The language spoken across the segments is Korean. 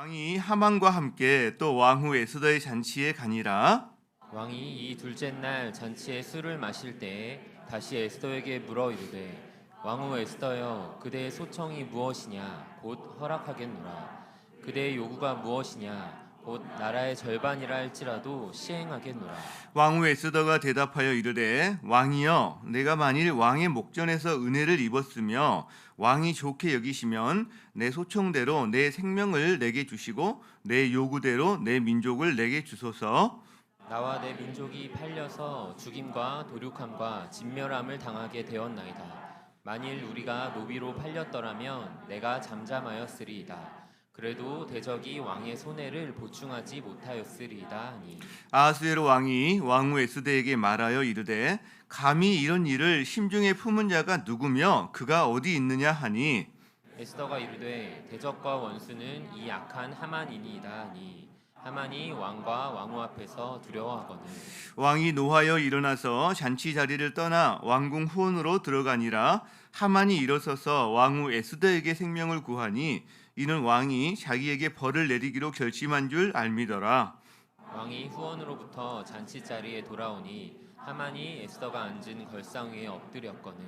왕이 하만과 함께 또 왕후 에스더의 잔치에 가니라. 왕이 이 둘째 날 잔치에 술을 마실 때에 다시 에스더에게 물어 이르되 왕후 에스더여 그대의 소청이 무엇이냐 곧 허락하겠노라. 그대의 요구가 무엇이냐 곧 나라의 절반이라 할지라도 시행하겠노라. 왕후 에스더가 대답하여 이르되 왕이여 내가 만일 왕의 목전에서 은혜를 입었으며 왕이 좋게 여기시면 내 소청대로 내 생명을 내게 주시고 내 요구대로 내 민족을 내게 주소서. 나와 내 민족이 팔려서 죽임과 도륙함과 진멸함을 당하게 되었나이다. 만일 우리가 노비로 팔렸더라면 내가 잠잠하였으리이다. 그래도 대적이 왕의 손해를 보충하지 못하였으리이다 하니 아하스웨로 왕이 왕후 에스더에게 말하여 이르되 감히 이런 일을 심중에 품은 자가 누구며 그가 어디 있느냐 하니 에스더가 이르되 대적과 원수는 이 악한 하만이니이다 하니 하만이 왕과 왕후 앞에서 두려워하거늘 왕이 노하여 일어나서 잔치 자리를 떠나 왕궁 후원으로 들어가니라. 하만이 일어서서 왕후 에스더에게 생명을 구하니 이는 왕이 자기에게 벌을 내리기로 결심한 줄 알미더라. 왕이 후원으로부터 잔치 자리에 돌아오니 하만이 에스더가 앉은 걸상 위에 엎드렸거늘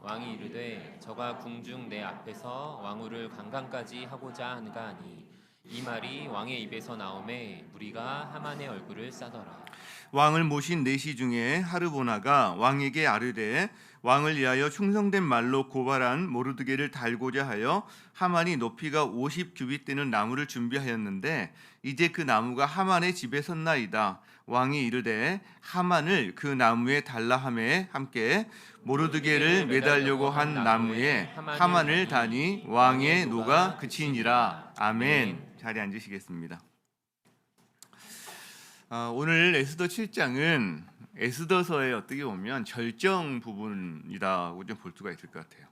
왕이 이르되 저가 궁중 내 앞에서 왕후를 강간까지 하고자 하는가 하니 이 말이 왕의 입에서 나오매 무리가 하만의 얼굴을 싸더라. 왕을 모신 내시 중에 하르보나가 왕에게 아뢰되 왕을 위하여 충성된 말로 고발한 모르드게를 달고자 하여 하만이 높이가 50규빗 되는 나무를 준비하였는데 이제 그 나무가 하만의 집에 섰나이다. 왕이 이르되 하만을 그 나무에 달라 하매 함께 모르드게를 매달려고 한 나무에 하만을 다니 왕의 노가 그치니라. 아멘. 자리에 앉으시겠습니다. 오늘 에스더 7장은 에스더서의 어떻게 보면 절정 부분이라고 좀 볼 수가 있을 것 같아요.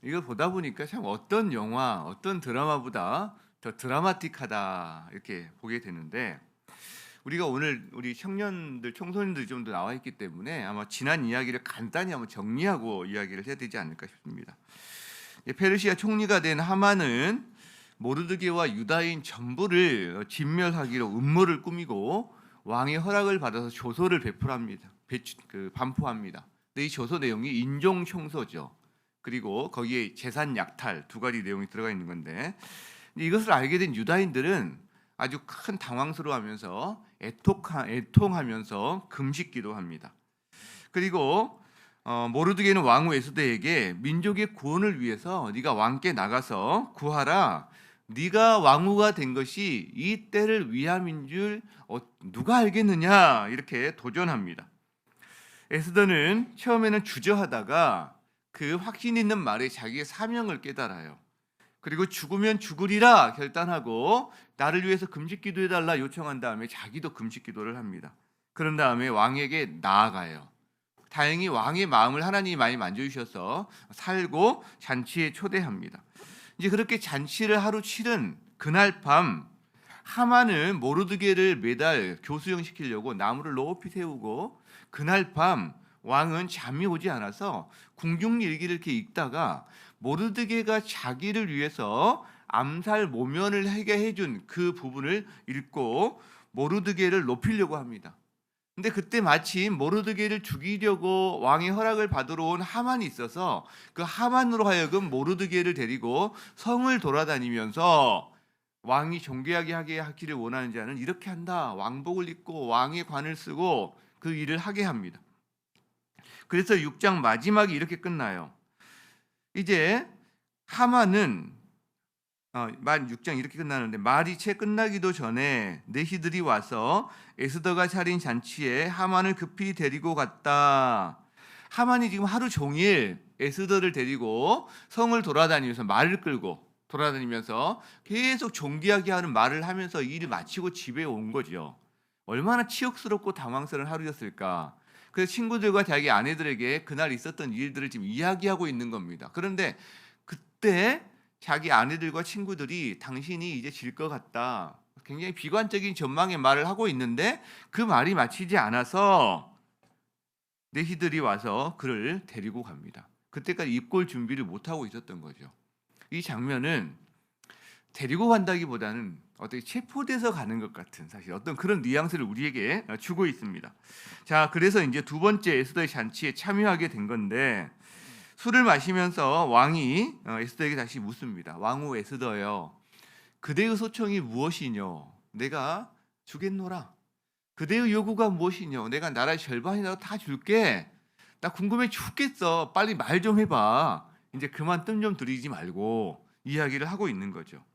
이거 보다 보니까 참 어떤 영화, 어떤 드라마보다 더 드라마틱하다 이렇게 보게 되는데 우리가 오늘 우리 청년들, 청소년들이 좀 더 나와 있기 때문에 아마 지난 이야기를 간단히 한번 정리하고 이야기를 해야 되지 않을까 싶습니다. 페르시아 총리가 된 하만은 모르드게와 유다인 전부를 진멸하기로 음모를 꾸미고 왕의 허락을 받아서 조서를 반포합니다. 근데 이 조서 내용이 인종 청소죠. 그리고 거기에 재산 약탈 두 가지 내용이 들어가 있는 건데 이것을 알게 된 유다인들은 아주 큰 당황스러워하면서 애통하면서 금식기도 합니다. 그리고 모르드게는 왕후 에스더에게 민족의 구원을 위해서 네가 왕께 나가서 구하라. 네가 왕후가 된 것이 이 때를 위함인 줄 누가 알겠느냐 이렇게 도전합니다. 에스더는 처음에는 주저하다가 그 확신 있는 말에 자기의 사명을 깨달아요. 그리고 죽으면 죽으리라 결단하고 나를 위해서 금식 기도해달라 요청한 다음에 자기도 금식 기도를 합니다. 그런 다음에 왕에게 나아가요. 다행히 왕의 마음을 하나님이 많이 만져주셔서 살고 잔치에 초대합니다. 이제 그렇게 잔치를 하루 치른 그날 밤 하만은 모르드게를 매달 교수형시키려고 나무를 높이 세우고 그날 밤 왕은 잠이 오지 않아서 궁중일기를 이렇게 읽다가 모르드게가 자기를 위해서 암살 모면을 하게 해준 그 부분을 읽고 모르드게를 높이려고 합니다. 근데 그때 마침 모르드게를 죽이려고 왕의 허락을 받으러 온 하만이 있어서 그 하만으로 하여금 모르드게를 데리고 성을 돌아다니면서 왕이 존귀하게 하게 하기를 원하는 자는 이렇게 한다. 왕복을 입고 왕의 관을 쓰고 그 일을 하게 합니다. 그래서 6장 마지막이 이렇게 끝나요. 이제 하만은 만 6장 이렇게 끝나는데 말이 채 끝나기도 전에 내시들이 와서 에스더가 차린 잔치에 하만을 급히 데리고 갔다. 하만이 지금 하루 종일 에스더를 데리고 성을 돌아다니면서 말을 끌고 돌아다니면서 계속 존귀하게 하는 말을 하면서 일을 마치고 집에 온 거죠. 얼마나 치욕스럽고 당황스러운 하루였을까. 그래서 친구들과 자기 아내들에게 그날 있었던 일들을 지금 이야기하고 있는 겁니다. 그런데 그때 자기 아내들과 친구들이 당신이 이제 질 것 같다. 굉장히 비관적인 전망의 말을 하고 있는데 그 말이 마치지 않아서 내시들이 와서 그를 데리고 갑니다. 그때까지 입골 준비를 못하고 있었던 거죠. 이 장면은 데리고 간다기보다는 어떻게 체포돼서 가는 것 같은 사실 어떤 그런 뉘앙스를 우리에게 주고 있습니다. 자, 그래서 이제 두 번째 에스더의 잔치에 참여하게 된 건데 술을 마시면서 왕이 에스더에게 다시 묻습니다. 왕후 에스더여, 그대의 소청이 무엇이뇨? 내가 주겠노라. 그대의 요구가 무엇이뇨? 내가 나라의 절반이라도 다 줄게. 나 궁금해 죽겠어. 빨리 말 좀 해봐. 이제 그만 뜸 좀 들이지 말고 이야기를 하고 있는 거죠.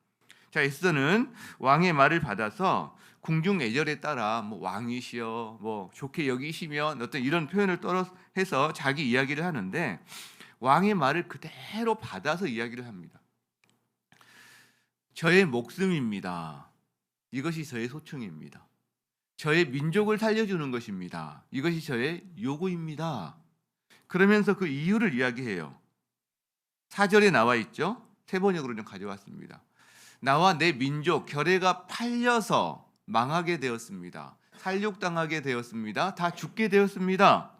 자, 에스더는 왕의 말을 받아서 궁중 애절에 따라 뭐 왕이시여, 뭐 좋게 여기시면 어떤 이런 표현을 해서 자기 이야기를 하는데 왕의 말을 그대로 받아서 이야기를 합니다. 저의 목숨입니다. 이것이 저의 소청입니다. 저의 민족을 살려주는 것입니다. 이것이 저의 요구입니다. 그러면서 그 이유를 이야기해요. 4절에 나와 있죠. 세 번역으로 좀 가져왔습니다. 나와 내 민족 결례가 팔려서 망하게 되었습니다. 살육당하게 되었습니다. 다 죽게 되었습니다.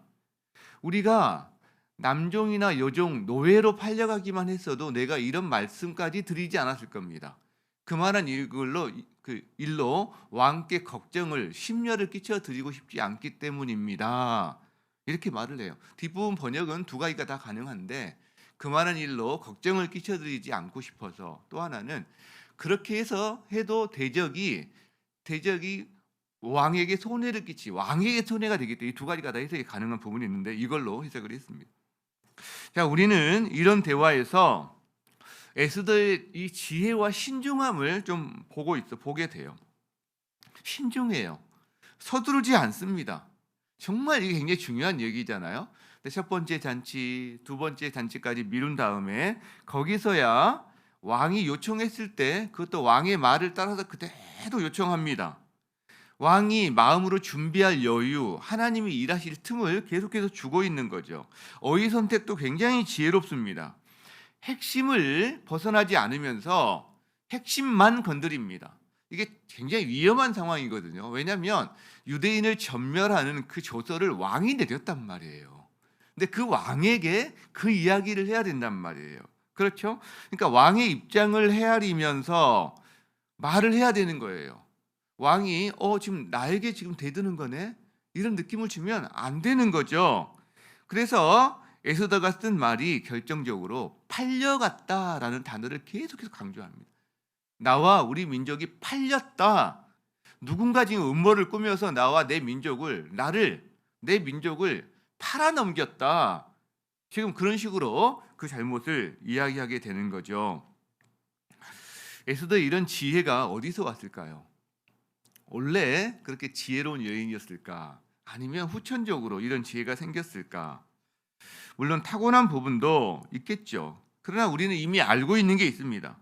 우리가 남종이나 여종, 노예로 팔려가기만 했어도 내가 이런 말씀까지 드리지 않았을 겁니다. 그만한 일로 왕께 걱정을 심려를 끼쳐 드리고 싶지 않기 때문입니다. 이렇게 말을 해요. 뒷부분 번역은 두 가지가 다 가능한데 그만한 일로 걱정을 끼쳐 드리지 않고 싶어서, 또 하나는 그렇게 해서 해도 대적이 왕에게 손해를 왕에게 손해가 되기 때문에 이 두 가지가 다 해석이 가능한 부분이 있는데 이걸로 해석을 했습니다. 자, 우리는 이런 대화에서 에스더의 이 지혜와 신중함을 좀 보게 돼요. 신중해요. 서두르지 않습니다. 정말 이게 굉장히 중요한 얘기잖아요. 근데 첫 번째 잔치, 두 번째 잔치까지 미룬 다음에 거기서야 왕이 요청했을 때 그것도 왕의 말을 따라서 그대로 요청합니다. 왕이 마음으로 준비할 여유, 하나님이 일하실 틈을 계속해서 주고 있는 거죠. 어휘 선택도 굉장히 지혜롭습니다. 핵심을 벗어나지 않으면서 핵심만 건드립니다. 이게 굉장히 위험한 상황이거든요. 왜냐하면 유대인을 전멸하는 그 조서를 왕이 내렸단 말이에요. 근데 그 왕에게 그 이야기를 해야 된단 말이에요. 그렇죠? 그러니까 왕의 입장을 헤아리면서 말을 해야 되는 거예요. 왕이 지금 나에게 지금 대드는 거네? 이런 느낌을 주면 안 되는 거죠. 그래서 에스더가 쓴 말이 결정적으로 팔려갔다라는 단어를 계속해서 강조합니다. 나와 우리 민족이 팔렸다. 누군가 지금 음모를 꾸며서 나와 내 민족을 팔아넘겼다. 지금 그런 식으로 그 잘못을 이야기하게 되는 거죠. 에스더의 이런 지혜가 어디서 왔을까요? 원래 그렇게 지혜로운 여인이었을까? 아니면 후천적으로 이런 지혜가 생겼을까? 물론 타고난 부분도 있겠죠. 그러나 우리는 이미 알고 있는 게 있습니다.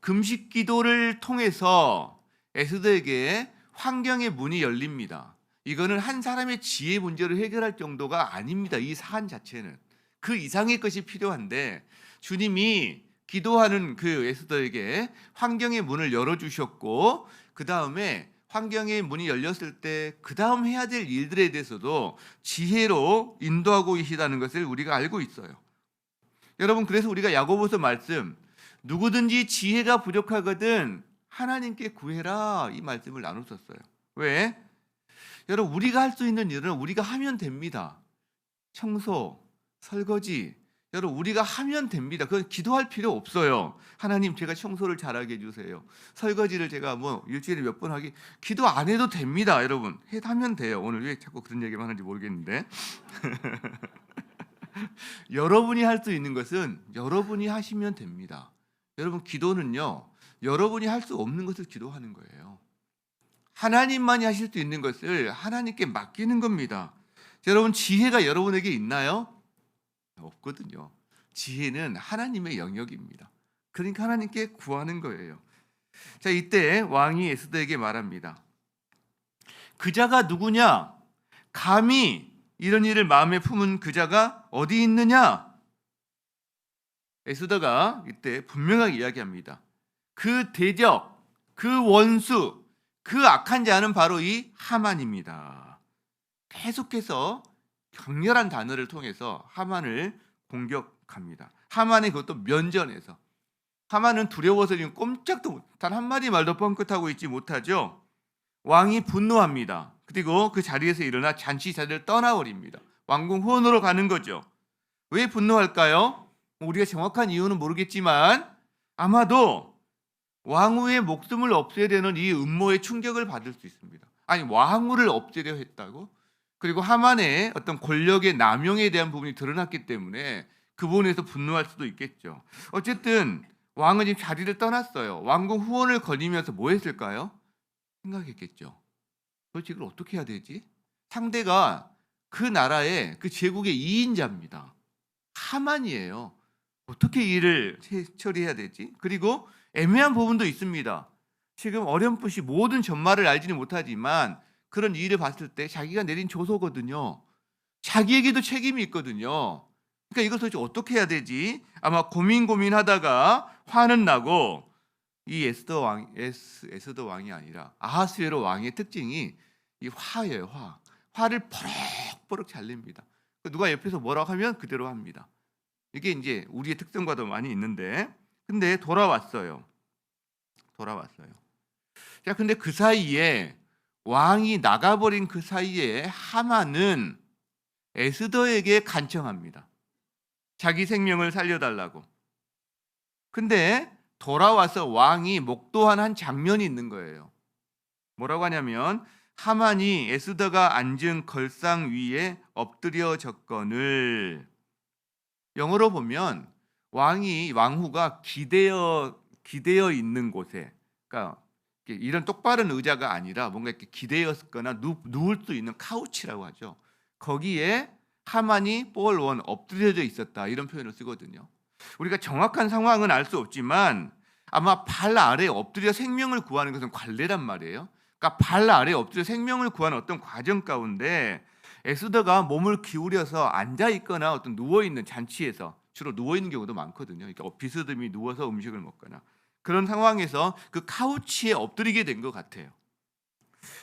금식 기도를 통해서 에스더에게 환경의 문이 열립니다. 이거는 한 사람의 지혜 문제를 해결할 정도가 아닙니다. 이 사안 자체는 그 이상의 것이 필요한데 주님이 기도하는 그 에스더에게 환경의 문을 열어주셨고, 그 다음에 환경의 문이 열렸을 때 그 다음 해야 될 일들에 대해서도 지혜로 인도하고 계시다는 것을 우리가 알고 있어요. 여러분, 그래서 우리가 야고보서 말씀, 누구든지 지혜가 부족하거든 하나님께 구해라, 이 말씀을 나눴었어요. 왜? 여러분, 우리가 할 수 있는 일은 우리가 하면 됩니다. 청소, 설거지, 여러분 우리가 하면 됩니다. 그건 기도할 필요 없어요. 하나님, 제가 청소를 잘하게 해주세요. 설거지를 제가 일주일에 몇 번 하기, 기도 안 해도 됩니다. 여러분 하면 돼요. 오늘 왜 자꾸 그런 얘기만 하는지 모르겠는데 여러분이 할 수 있는 것은 여러분이 하시면 됩니다. 여러분, 기도는요, 여러분이 할 수 없는 것을 기도하는 거예요. 하나님만이 하실 수 있는 것을 하나님께 맡기는 겁니다. 여러분, 지혜가 여러분에게 있나요? 없거든요. 지혜는 하나님의 영역입니다. 그러니까 하나님께 구하는 거예요. 자, 이때 왕이 에스더에게 말합니다. 그자가 누구냐? 감히 이런 일을 마음에 품은 그자가 어디 있느냐? 에스더가 이때 분명하게 이야기합니다. 그 대적, 그 원수, 그 악한 자는 바로 이 하만입니다. 계속해서 격렬한 단어를 통해서 하만을 공격합니다. 하만의 그것도 면전에서. 하만은 두려워서 지금 꼼짝도 단 한마디 말도 뻥끗하고 있지 못하죠. 왕이 분노합니다. 그리고 그 자리에서 일어나 잔치 자리를 떠나버립니다. 왕궁 후원으로 가는 거죠. 왜 분노할까요? 우리가 정확한 이유는 모르겠지만 아마도 왕후의 목숨을 없애야 되는 이 음모에 충격을 받을 수 있습니다. 아니, 왕후를 없애려 했다고? 그리고 하만의 어떤 권력의 남용에 대한 부분이 드러났기 때문에 그 부분에서 분노할 수도 있겠죠. 어쨌든 왕은 지금 자리를 떠났어요. 왕궁 후원을 거니면서 뭐 했을까요? 생각했겠죠. 도대체 이걸 어떻게 해야 되지? 상대가 그 나라의 그 제국의 2인자입니다. 하만이에요. 어떻게 이 일을 처리해야 되지? 그리고 애매한 부분도 있습니다. 지금 어렴풋이 모든 전말을 알지는 못하지만 그런 일을 봤을 때 자기가 내린 조서거든요. 자기에게도 책임이 있거든요. 그러니까 이걸 도대체 어떻게 해야 되지? 아마 고민하다가 화는 나고 이 에스더 왕이 아니라 아하스웨로 왕의 특징이 이 화예요. 화를 버럭버럭 잘 냅니다. 누가 옆에서 뭐라고 하면 그대로 합니다. 이게 이제 우리의 특성과도 많이 있는데, 근데 돌아왔어요. 자, 근데 그 사이에 왕이 나가버린 그 사이에 하만은 에스더에게 간청합니다. 자기 생명을 살려달라고. 근데 돌아와서 왕이 목도한 한 장면이 있는 거예요. 뭐라고 하냐면 하만이 에스더가 앉은 걸상 위에 엎드려 졌거늘. 영어로 보면 왕후가 기대어 있는 곳에, 그러니까 이런 똑바른 의자가 아니라 뭔가 이렇게 기대었거나 누울 수 있는 카우치라고 하죠. 거기에 하만이 뻘원 엎드려져 있었다, 이런 표현을 쓰거든요. 우리가 정확한 상황은 알 수 없지만 아마 발 아래 엎드려 생명을 구하는 것은 관례란 말이에요. 그러니까 발 아래 엎드려 생명을 구하는 어떤 과정 가운데 에스더가 몸을 기울여서 앉아 있거나 어떤 누워 있는 잔치에서 주로 누워 있는 경우도 많거든요. 그러니까 비스듬히 누워서 음식을 먹거나 그런 상황에서 그 카우치에 엎드리게 된 것 같아요.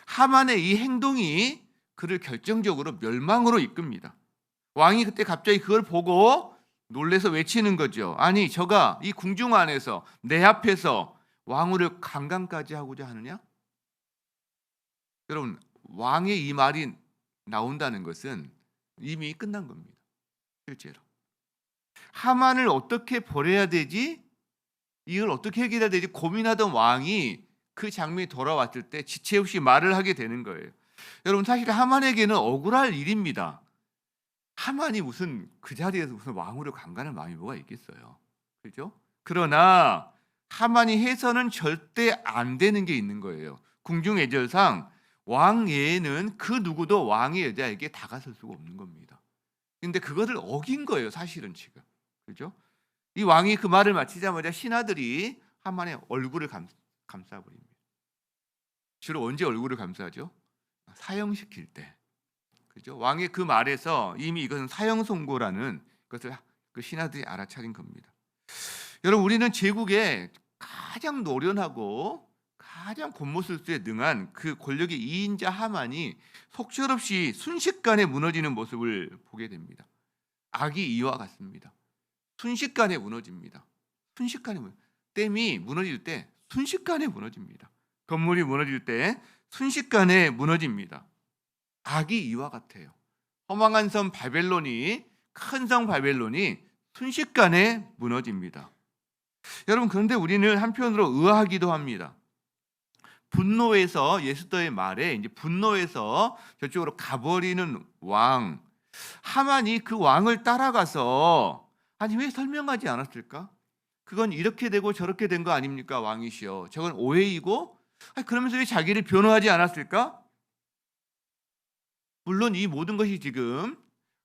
하만의 이 행동이 그를 결정적으로 멸망으로 이끕니다. 왕이 그때 갑자기 그걸 보고 놀래서 외치는 거죠. 아니, 저가 이 궁중 안에서 내 앞에서 왕후를 강간까지 하고자 하느냐? 여러분, 왕의 이 말이 나온다는 것은 이미 끝난 겁니다. 실제로. 하만을 어떻게 버려야 되지? 이걸 어떻게 해결해야 되지? 고민하던 왕이 그 장면이 돌아왔을 때 지체 없이 말을 하게 되는 거예요. 여러분, 사실 하만에게는 억울할 일입니다. 하만이 무슨 그 자리에서 무슨 왕후를 강간할 마음이 뭐가 있겠어요. 그렇죠? 그러나 하만이 해서는 절대 안 되는 게 있는 거예요. 궁중예절상 왕 외에는 그 누구도 왕의 여자에게 다가설 수가 없는 겁니다. 근데 그것을 어긴 거예요, 사실은 지금. 그렇죠? 이 왕이 그 말을 마치자마자 신하들이 하만의 얼굴을 감싸버립니다. 주로 언제 얼굴을 감싸죠? 사형시킬 때. 그죠? 왕의 그 말에서 이미 이것은 사형 선고라는 것을 그 신하들이 알아차린 겁니다. 여러분, 우리는 제국에 가장 노련하고 가장 곤모술수에 능한 그 권력의 2인자 하만이 속절없이 순식간에 무너지는 모습을 보게 됩니다. 악이 이와 같습니다. 순식간에 무너집니다. 댐이 무너질 때 순식간에 무너집니다. 건물이 무너질 때 순식간에 무너집니다. 악이 이와 같아요. 허망한 섬 바벨론이, 큰 성 바벨론이 순식간에 무너집니다. 여러분, 그런데 우리는 한편으로 의아하기도 합니다. 분노에서 에스더의 말에 이제 분노해서 저쪽으로 가버리는 왕, 하만이 그 왕을 따라가서 아니 왜 설명하지 않았을까? 그건 이렇게 되고 저렇게 된 거 아닙니까, 왕이시여? 저건 오해이고, 그러면서 왜 자기를 변호하지 않았을까? 물론 이 모든 것이 지금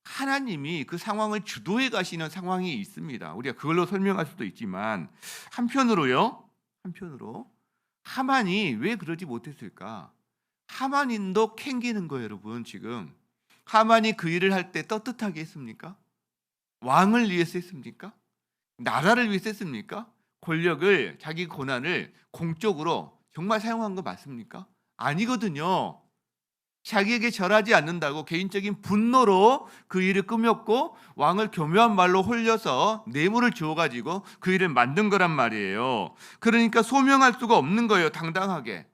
하나님이 그 상황을 주도해 가시는 상황이 있습니다. 우리가 그걸로 설명할 수도 있지만 한편으로 하만이 왜 그러지 못했을까? 하만인도 캥기는 거예요, 여러분. 지금 하만이 그 일을 할 때 떳떳하게 했습니까? 왕을 위해서 했습니까? 나라를 위해서 했습니까? 권력을, 자기 고난을 공적으로 정말 사용한 거 맞습니까? 아니거든요. 자기에게 절하지 않는다고 개인적인 분노로 그 일을 꾸몄고 왕을 교묘한 말로 홀려서 뇌물을 주어가지고 그 일을 만든 거란 말이에요. 그러니까 소명할 수가 없는 거예요. 당당하게.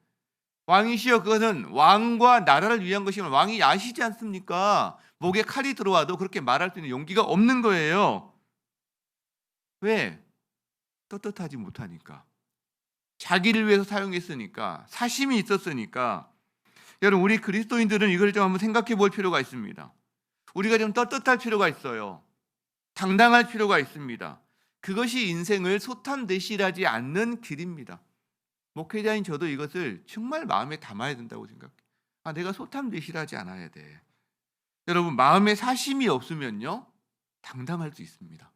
왕이시여, 그것은 왕과 나라를 위한 것이면 왕이 아시지 않습니까? 목에 칼이 들어와도 그렇게 말할 수 있는 용기가 없는 거예요. 왜? 떳떳하지 못하니까. 자기를 위해서 사용했으니까, 사심이 있었으니까. 여러분, 우리 그리스도인들은 이걸 좀 한번 생각해 볼 필요가 있습니다. 우리가 좀 떳떳할 필요가 있어요. 당당할 필요가 있습니다. 그것이 인생을 소탐대실하지 않는 길입니다. 목회자인 저도 이것을 정말 마음에 담아야 된다고 생각해요. 내가 소탐대실하지 않아야 돼. 여러분, 마음에 사심이 없으면요, 당당할 수 있습니다.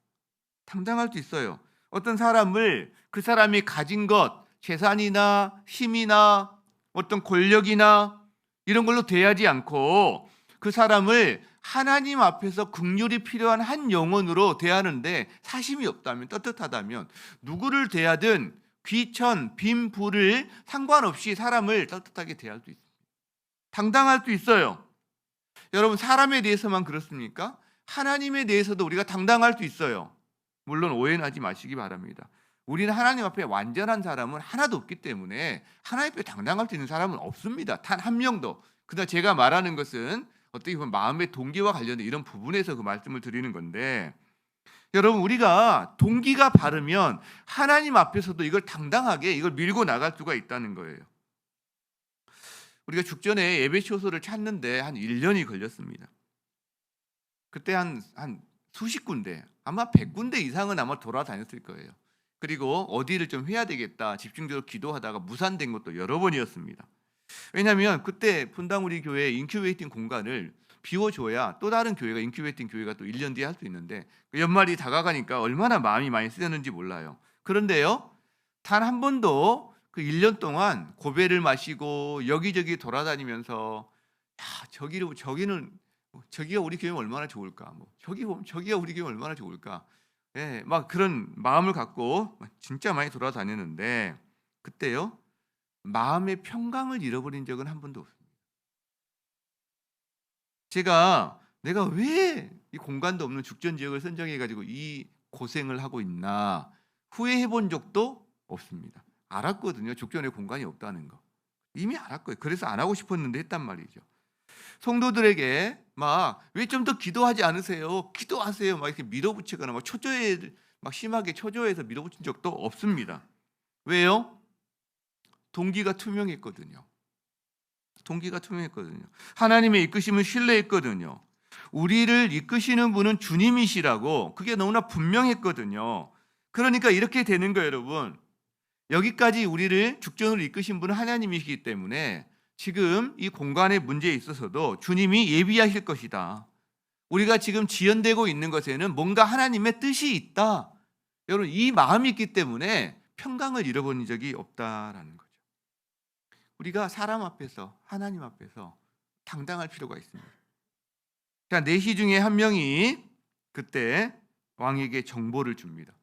당당할 수 있어요. 어떤 사람을 그 사람이 가진 것, 재산이나 힘이나 어떤 권력이나 이런 걸로 대하지 않고 그 사람을 하나님 앞에서 긍휼이 필요한 한 영혼으로 대하는데 사심이 없다면, 떳떳하다면 누구를 대하든 귀천, 빈, 부를 상관없이 사람을 떳떳하게 대할 수 있습니다. 당당할 수 있어요. 여러분, 사람에 대해서만 그렇습니까? 하나님에 대해서도 우리가 당당할 수 있어요. 물론 오해는 하지 마시기 바랍니다. 우리는 하나님 앞에 완전한 사람은 하나도 없기 때문에 하나님 앞에 당당할 수 있는 사람은 없습니다. 단 한 명도. 그러나 제가 말하는 것은 어떻게 보면 마음의 동기와 관련된 이런 부분에서 그 말씀을 드리는 건데, 여러분, 우리가 동기가 바르면 하나님 앞에서도 이걸 당당하게 이걸 밀고 나갈 수가 있다는 거예요. 우리가 죽전에 예배 초소를 찾는데 한 1년이 걸렸습니다. 그때 한 수십 군데, 아마 100군데 이상은 아마 돌아다녔을 거예요. 그리고 어디를 좀 해야 되겠다 집중적으로 기도하다가 무산된 것도 여러 번이었습니다. 왜냐하면 그때 분당 우리 교회 인큐베이팅 공간을 비워줘야 또 다른 교회가 인큐베이팅 교회가 또 1년 뒤에 할 수 있는데 연말이 다가가니까 얼마나 마음이 많이 쓰였는지 몰라요. 그런데요, 단 한 번도 그 1년 동안 고배를 마시고 여기저기 돌아다니면서 저기가 우리 교회 얼마나 좋을까, 저기가 우리 교회 얼마나 좋을까, 막 그런 마음을 갖고 진짜 많이 돌아다녔는데 그때요, 마음의 평강을 잃어버린 적은 한 번도 없습니다. 내가 왜 이 공간도 없는 죽전 지역을 선정해 가지고 이 고생을 하고 있나 후회해 본 적도 없습니다. 알았거든요. 죽전에 공간이 없다는 거. 이미 알았고요. 그래서 안 하고 싶었는데 했단 말이죠. 성도들에게 막 왜 좀 더 기도하지 않으세요? 기도하세요. 막 이렇게 밀어붙이거나 막 심하게 초조해서 밀어붙인 적도 없습니다. 왜요? 동기가 투명했거든요. 하나님의 이끄심을 신뢰했거든요. 우리를 이끄시는 분은 주님이시라고 그게 너무나 분명했거든요. 그러니까 이렇게 되는 거예요, 여러분. 여기까지 우리를 죽전으로 이끄신 분은 하나님이시기 때문에 지금 이 공간의 문제에 있어서도 주님이 예비하실 것이다. 우리가 지금 지연되고 있는 것에는 뭔가 하나님의 뜻이 있다. 여러분, 이 마음이 있기 때문에 평강을 잃어버린 적이 없다라는 거죠. 우리가 사람 앞에서, 하나님 앞에서 당당할 필요가 있습니다. 자, 내시 중에 한 명이 그때 왕에게 정보를 줍니다.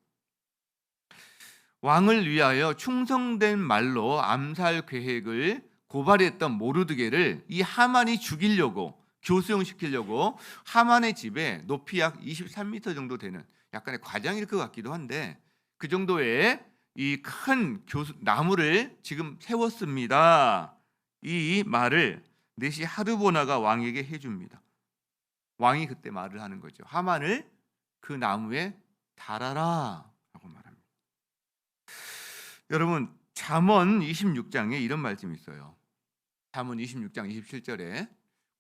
왕을 위하여 충성된 말로 암살 계획을 고발했던 모르드게를 이 하만이 죽이려고, 교수형시키려고 하만의 집에 높이 약 23m 정도 되는, 약간의 과장일 것 같기도 한데 그 정도의 이 큰 나무를 지금 세웠습니다. 이 말을 내시 하르보나가 왕에게 해줍니다. 왕이 그때 말을 하는 거죠. 하만을 그 나무에 달아라 라고 말합니다. 여러분, 잠언 26장에 이런 말씀이 있어요. 잠언 26장 27절에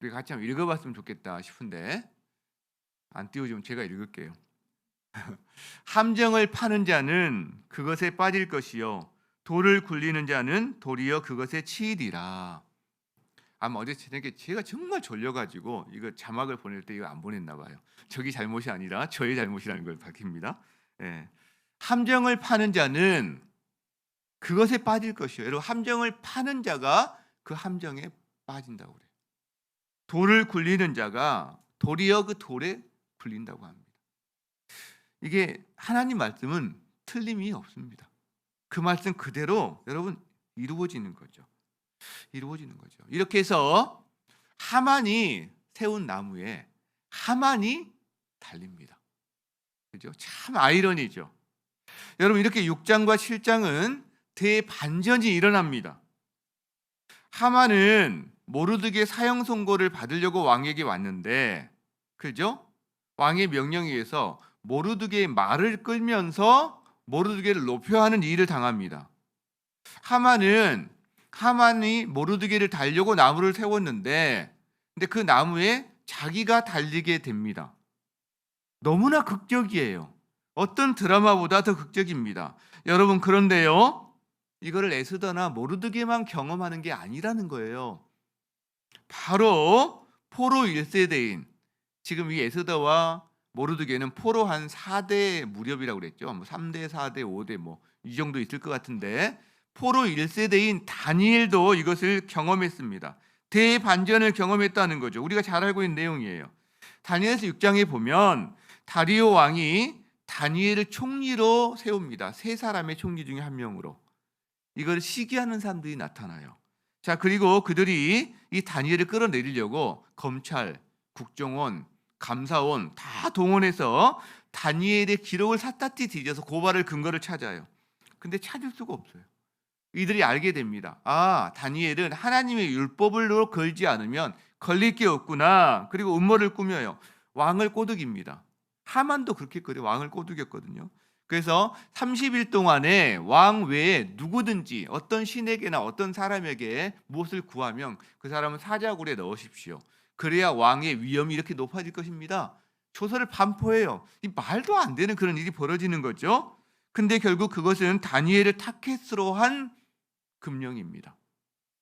우리 같이 한번 읽어봤으면 좋겠다 싶은데 안 띄워주면 제가 읽을게요. 함정을 파는 자는 그것에 빠질 것이요 돌을 굴리는 자는 도리어 그것에 치이리라. 아마 어제 저녁에 제가 정말 졸려가지고 이거 자막을 보낼 때 이거 안 보냈나 봐요. 저기 잘못이 아니라 저의 잘못이라는 걸 밝힙니다. 함정을 파는 자는 그것에 빠질 것이요. 여러분, 함정을 파는 자가 그 함정에 빠진다고 그래요. 돌을 굴리는 자가 도리어 그 돌에 굴린다고 합니다. 이게 하나님 말씀은 틀림이 없습니다. 그 말씀 그대로 여러분 이루어지는 거죠. 이렇게 해서 하만이 세운 나무에 하만이 달립니다. 그죠? 참 아이러니죠. 여러분, 이렇게 6장과 7장은 대반전이 일어납니다. 하만은 모르드게의 사형 선고를 받으려고 왕에게 왔는데, 그죠? 왕의 명령에 의해서 모르드게의 말을 끌면서 모르드게를 높여하는 일을 당합니다. 하만이 모르드게를 달려고 나무를 세웠는데, 근데 그 나무에 자기가 달리게 됩니다. 너무나 극적이에요. 어떤 드라마보다 더 극적입니다. 여러분, 그런데요, 이거를 에스더나 모르드게만 경험하는 게 아니라는 거예요. 바로 포로 1세대인, 지금 이 에스더와 모르드게는 포로 한 4대 무렵이라고 그랬죠. 뭐 3대, 4대, 5대 뭐 이 정도 있을 것 같은데, 포로 1세대인 다니엘도 이것을 경험했습니다. 대반전을 경험했다는 거죠. 우리가 잘 알고 있는 내용이에요. 다니엘서 6장에 보면 다리오 왕이 다니엘을 총리로 세웁니다. 세 사람의 총리 중에 한 명으로. 이걸 시기하는 사람들이 나타나요. 자, 그리고 그들이 이 다니엘을 끌어내리려고 검찰, 국정원, 감사원 다 동원해서 다니엘의 기록을 샅샅이 뒤져서 고발을 근거를 찾아요. 근데 찾을 수가 없어요. 이들이 알게 됩니다. 아, 다니엘은 하나님의 율법을 걸지 않으면 걸릴 게 없구나. 그리고 음모를 꾸며요. 왕을 꼬드깁니다. 하만도 그렇게 했거든요. 왕을 꼬드겼거든요. 그래서 30일 동안에 왕 외에 누구든지 어떤 신에게나 어떤 사람에게 무엇을 구하면 그 사람은 사자굴에 넣으십시오. 그래야 왕의 위엄이 이렇게 높아질 것입니다. 조서를 반포해요. 이 말도 안 되는 그런 일이 벌어지는 거죠. 근데 결국 그것은 다니엘을 타겟으로 한 금령입니다.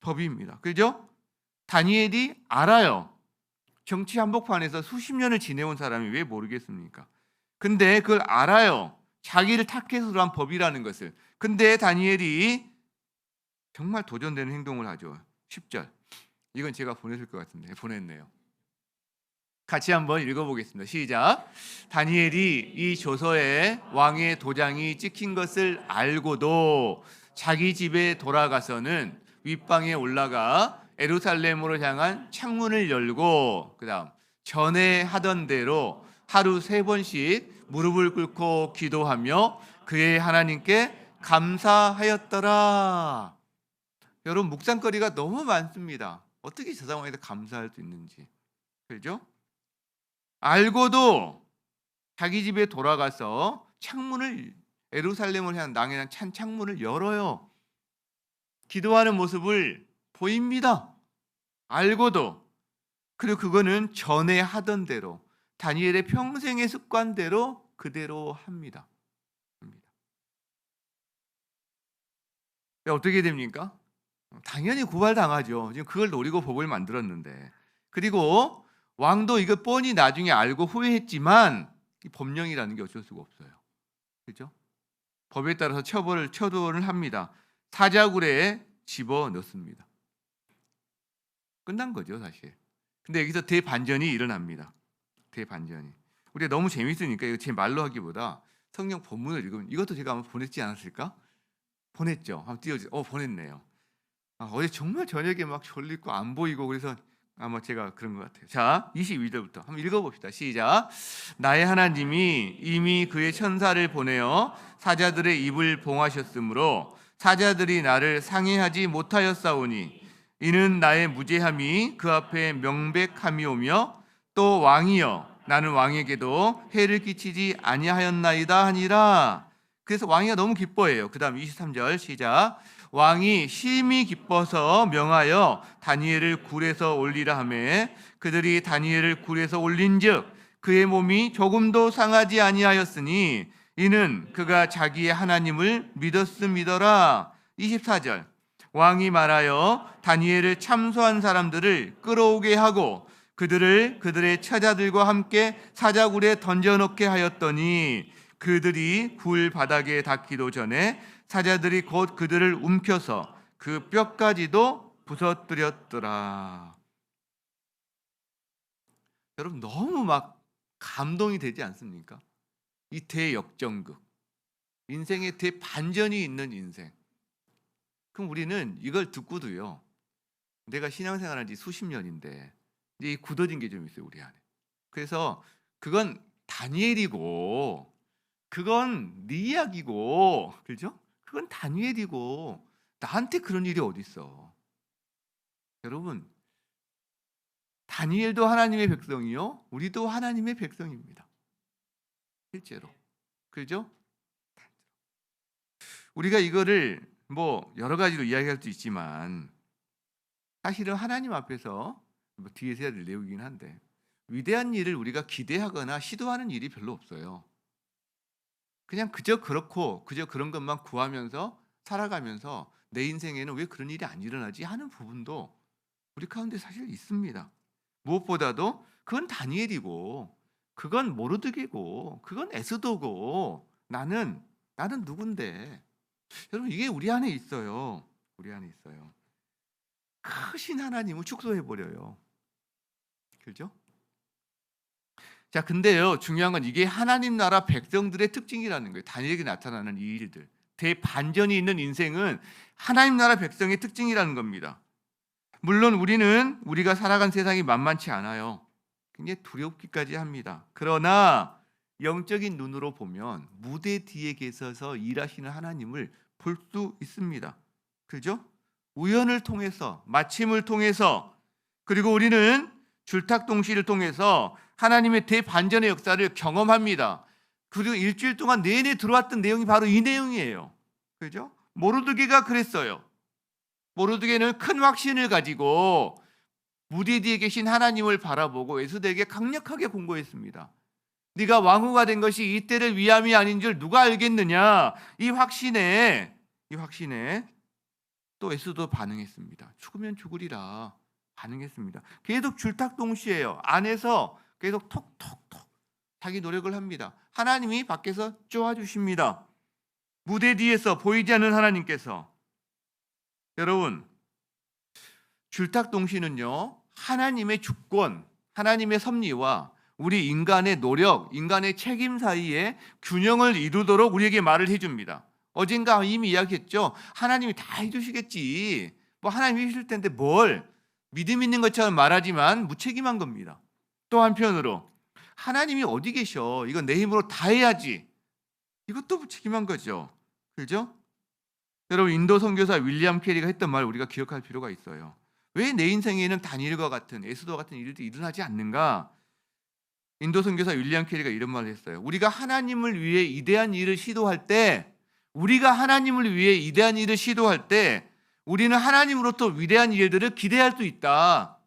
법입니다. 그죠? 다니엘이 알아요. 정치 한복판에서 수십 년을 지내온 사람이 왜 모르겠습니까? 근데 그걸 알아요. 자기를 타겟으로 한 법이라는 것을. 근데 다니엘이 정말 도전되는 행동을 하죠. 10절. 이건 제가 보냈을 것 같은데 보냈네요. 같이 한번 읽어보겠습니다. 시작. 다니엘이 이 조서에 왕의 도장이 찍힌 것을 알고도 자기 집에 돌아가서는 윗방에 올라가 예루살렘으로 향한 창문을 열고, 그다음 전에 하던 대로 하루 3번씩 무릎을 꿇고 기도하며 그의 하나님께 감사하였더라. 여러분, 묵상거리가 너무 많습니다. 어떻게 저 상황에서 감사할 수 있는지. 그렇죠? 알고도 자기 집에 돌아가서 창문을, 예루살렘을 향한 찬 창문을 열어요. 기도하는 모습을 보입니다. 알고도. 그리고 그거는 전에 하던 대로, 다니엘의 평생의 습관대로 그대로 합니다. 어떻게 됩니까? 당연히 고발당하죠. 지금 그걸 노리고 법을 만들었는데. 그리고 왕도 이거 뻔히 나중에 알고 후회했지만 이 법령이라는 게 어쩔 수가 없어요. 그렇죠? 법에 따라서 처벌을 합니다. 사자굴에 집어넣습니다. 끝난 거죠, 사실. 근데 여기서 대반전이 일어납니다. 대반전이. 우리가 너무 재밌으니까 이거 제 말로 하기보다 성경 본문을 읽으면, 이것도 제가 아마 보냈지 않았을까? 보냈죠. 한번 띄워주세요. 보냈네요. 어제 정말 저녁에 막 졸리고 안 보이고 그래서 아마 제가 그런 것 같아요. 자, 22절부터 한번 읽어봅시다. 시작. 나의 하나님이 이미 그의 천사를 보내어 사자들의 입을 봉하셨으므로 사자들이 나를 상해하지 못하였사오니 이는 나의 무죄함이 그 앞에 명백함이오며 또 왕이여 나는 왕에게도 해를 끼치지 아니하였나이다 하니라. 그래서 왕이가 너무 기뻐해요. 그 다음 23절 시작. 왕이 심히 기뻐서 명하여 다니엘을 굴에서 올리라 하매 그들이 다니엘을 굴에서 올린즉 그의 몸이 조금도 상하지 아니하였으니 이는 그가 자기의 하나님을 믿었음이더라. 24절 왕이 말하여 다니엘을 참소한 사람들을 끌어오게 하고 그들을 그들의 처자들과 함께 사자굴에 던져놓게 하였더니 그들이 굴 바닥에 닿기도 전에 사자들이 곧 그들을 움켜서 그 뼈까지도 부서뜨렸더라. 여러분, 너무 막 감동이 되지 않습니까? 이 대역전극, 인생의 대반전이 있는 인생. 그럼 우리는 이걸 듣고도요, 내가 신앙생활한 지 수십 년인데 이제 굳어진 게 좀 있어요, 우리 안에. 그래서 그건 다니엘이고 그건 네 이야기고, 그죠? 그건 다니엘이고 나한테 그런 일이 어디 있어? 여러분, 다니엘도 하나님의 백성이요, 우리도 하나님의 백성입니다. 실제로, 그죠? 우리가 이거를 뭐 여러 가지로 이야기할 수 있지만 사실은 하나님 앞에서 뭐 뒤에서 해야 될 내용이긴 한데 위대한 일을 우리가 기대하거나 시도하는 일이 별로 없어요. 그냥 그저 그렇고 그저 그런 것만 구하면서 살아가면서 내 인생에는 왜 그런 일이 안 일어나지 하는 부분도 우리 가운데 사실 있습니다. 무엇보다도 그건 다니엘이고 그건 모르드게고 그건 에스더고 나는 누군데. 여러분, 이게 우리 안에 있어요. 우리 안에 있어요. 크신 하나님을 축소해 버려요. 그죠? 자, 근데요, 중요한 건 이게 하나님 나라 백성들의 특징이라는 거예요. 다니엘에게 나타나는 이 일들, 대반전이 있는 인생은 하나님 나라 백성의 특징이라는 겁니다. 물론 우리가 살아간 세상이 만만치 않아요. 굉장히 두렵기까지 합니다. 그러나 영적인 눈으로 보면 무대 뒤에 계셔서 일하시는 하나님을 볼 수 있습니다. 그죠? 우연을 통해서, 마침을 통해서, 그리고 우리는 줄탁동시를 통해서 하나님의 대반전의 역사를 경험합니다. 그리고 일주일 동안 내내 들어왔던 내용이 바로 이 내용이에요. 그죠? 모르드게가 그랬어요. 모르드게는 큰 확신을 가지고 무대 뒤에 계신 하나님을 바라보고 에스더에게 강력하게 공고했습니다. 네가 왕후가 된 것이 이때를 위함이 아닌 줄 누가 알겠느냐. 이 확신에 또 에스더도 반응했습니다. 죽으면 죽으리라 반응했습니다. 계속 줄탁동시예요. 안에서 계속 톡톡톡 자기 노력을 합니다. 하나님이 밖에서 쪼아주십니다. 무대 뒤에서 보이지 않는 하나님께서. 여러분, 줄탁동시는요, 하나님의 주권, 하나님의 섭리와 우리 인간의 노력, 인간의 책임 사이에 균형을 이루도록 우리에게 말을 해줍니다. 어젠가 이미 이야기했죠. 하나님이 다 해주시겠지. 뭐 하나님이 해주실 텐데 뭘 믿음 있는 것처럼 말하지만 무책임한 겁니다. 또 한편으로 하나님이 어디 계셔? 이건 내 힘으로 다 해야지. 이것도 무책임한 거죠. 그죠? 여러분, 인도 선교사 윌리엄 캐리가 했던 말 우리가 기억할 필요가 있어요. 왜 내 인생에는 다니엘과 같은 에스더 같은 일들이 일어나지 않는가? 인도 선교사 윌리엄 캐리가 이런 말을 했어요. 우리가 하나님을 위해 이대한 일을 시도할 때 우리는 하나님으로부터 위대한 일들을 기대할 수 있다.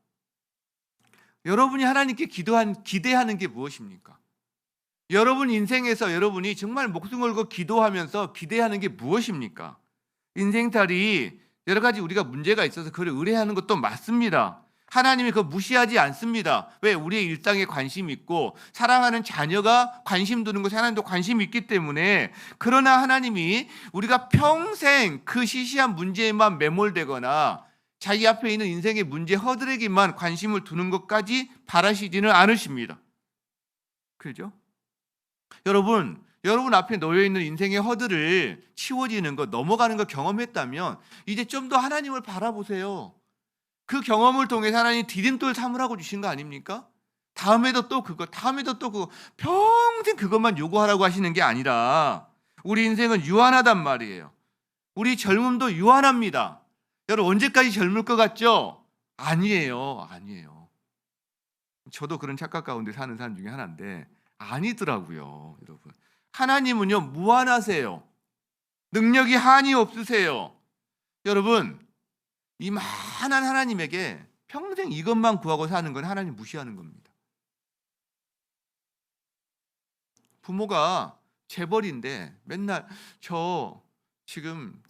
여러분이 하나님께 기대하는 게 무엇입니까? 여러분 인생에서 여러분이 정말 목숨 걸고 기도하면서 기대하는 게 무엇입니까? 인생살이 여러 가지 우리가 문제가 있어서 그걸 의뢰하는 것도 맞습니다. 하나님이 그거 무시하지 않습니다. 왜? 우리의 일상에 관심이 있고 사랑하는 자녀가 관심 두는 것에 하나님도 관심이 있기 때문에. 그러나 하나님이 우리가 평생 그 시시한 문제에만 매몰되거나 자기 앞에 있는 인생의 문제 허들에게만 관심을 두는 것까지 바라시지는 않으십니다. 그죠? 여러분 앞에 놓여있는 인생의 허들을 치워지는 것, 넘어가는 것 경험했다면 이제 좀 더 하나님을 바라보세요. 그 경험을 통해서 하나님 디딤돌 삼으라고 주신 거 아닙니까? 다음에도 또 그거 평생 그것만 요구하라고 하시는 게 아니라 우리 인생은 유한하단 말이에요. 우리 젊음도 유한합니다. 여러분, 언제까지 젊을 것 같죠? 아니에요. 저도 그런 착각 가운데 사는 사람 중에 하나인데 아니더라고요. 여러분, 하나님은요 무한하세요. 능력이 한이 없으세요. 여러분, 이 만한 하나님에게 평생 이것만 구하고 사는 건 하나님 무시하는 겁니다. 부모가 재벌인데 맨날 저 지금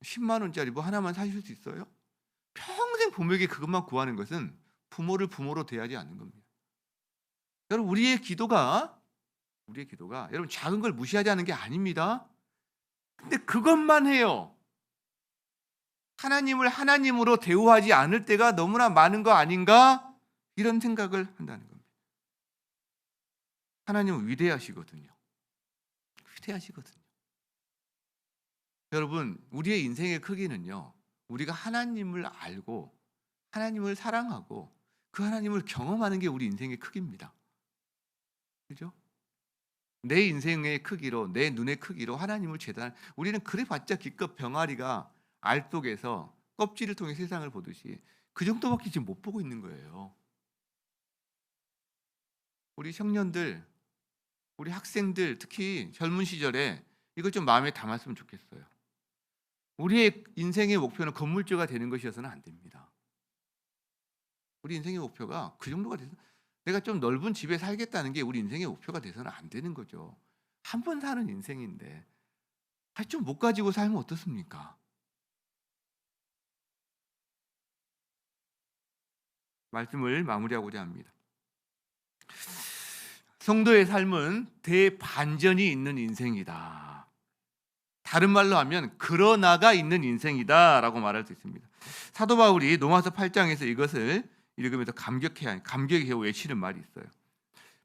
10만 원짜리 뭐 하나만 사실 수 있어요? 평생 부모에게 그것만 구하는 것은 부모를 부모로 대하지 않는 겁니다. 여러분, 우리의 기도가 여러분 작은 걸 무시하지 않는 게 아닙니다. 근데 그것만 해요. 하나님을 하나님으로 대우하지 않을 때가 너무나 많은 거 아닌가? 이런 생각을 한다는 겁니다. 하나님은 위대하시거든요. 여러분, 우리의 인생의 크기는요, 우리가 하나님을 알고 하나님을 사랑하고 그 하나님을 경험하는 게 우리 인생의 크기입니다. 그죠? 내 인생의 크기로, 내 눈의 크기로 하나님을 재단, 우리는 그래봤자 기껏 병아리가 알 속에서 껍질을 통해 세상을 보듯이 그 정도밖에 지금 못 보고 있는 거예요. 우리 청년들, 우리 학생들, 특히 젊은 시절에 이걸 좀 마음에 담았으면 좋겠어요. 우리의 인생의 목표는 건물주가 되는 것이어서는 안 됩니다. 우리 인생의 목표가 그 정도가 돼서 내가 좀 넓은 집에 살겠다는 게 우리 인생의 목표가 돼서는 안 되는 거죠. 한 번 사는 인생인데 좀 못 가지고 살면 어떻습니까? 말씀을 마무리하고자 합니다. 성도의 삶은 대반전이 있는 인생이다. 다른 말로 하면 그러나가 있는 인생이다라고 말할 수 있습니다. 사도 바울이 로마서 8장에서 이것을 읽으면서 감격해 외치는 말이 있어요.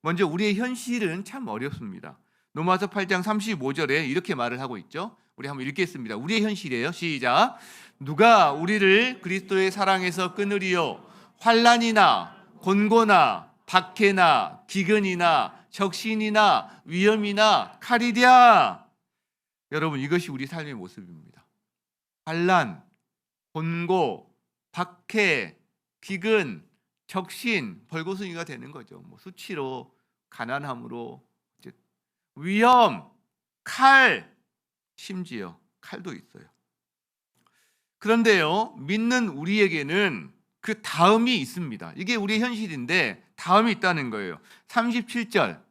먼저 우리의 현실은 참 어렵습니다. 로마서 8장 35절에 이렇게 말을 하고 있죠. 우리 한번 읽겠습니다. 우리의 현실이에요. 시작. 누가 우리를 그리스도의 사랑에서 끊으리요? 환난이나 곤고나 박해나 기근이나 적신이나 위험이나 칼이랴. 여러분, 이것이 우리 삶의 모습입니다. 환난, 곤고, 박해, 기근, 적신, 벌거숭이가 되는 거죠. 수치로, 가난함으로, 위험, 칼, 심지어 칼도 있어요. 그런데요, 믿는 우리에게는 그 다음이 있습니다. 이게 우리의 현실인데 다음이 있다는 거예요. 37절.